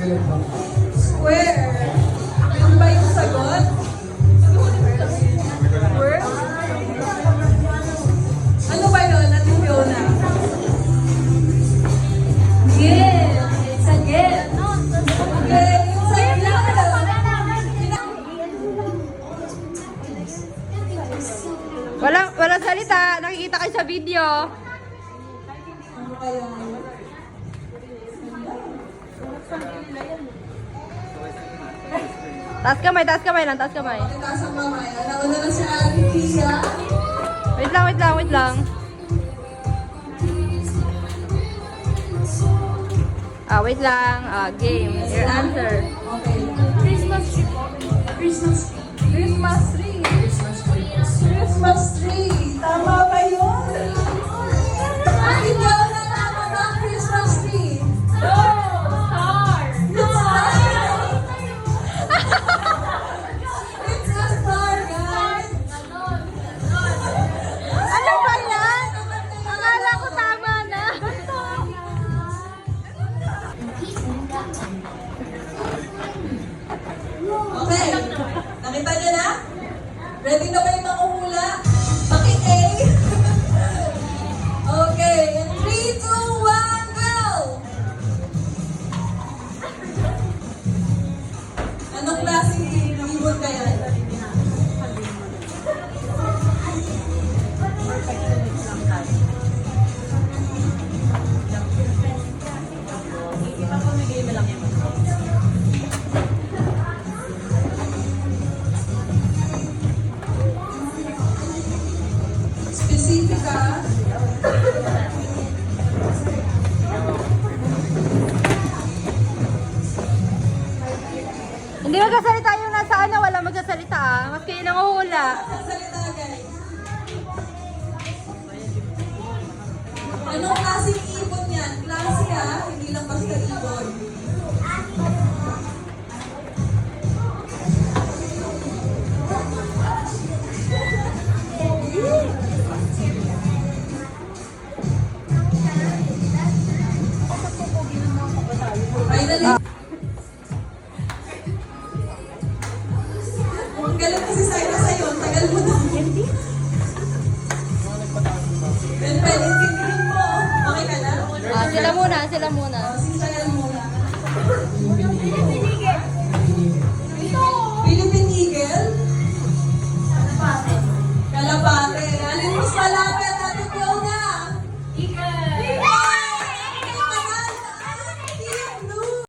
Square. Yun ba yung sagot? Square? Ano ba yun, Ate Fiona? Gil. It's a gil. Okay, it's a gil. Walang salita. Nakikita kayo sa video. Ano kaya? Taas kamay lang, taas kamay. Taas ang kamay. Nauna na si Ate Pia. Wait lang. Wait lang. Game. Your answer. Okay. Christmas tree. Christmas tree. Christmas tree. Christmas tree. Christmas tree. Tama ba yun? Ate Fiona, tama ba ang Christmas tree? No! Star! It's a star, guys! Ano ba yan? Akala ko tama na. Okay. Nakita niyo na? Ready na kayo makuhula? Paki-A. Okay. In 3, 2, 1, go! Anong klaseng ibon kaya? Specific ah. Hindi magsasalita yung nasa ano, wala magsasalita ah. Mas kayo nang uhula. Ang salita guys. Anong klaseng ibon yan? Klase ah, hindi lang basta ibon. Finally. Ang galing kasi sa'yo, tagal mo na. Ben, intindihin mo. Okay ka na? Sila muna.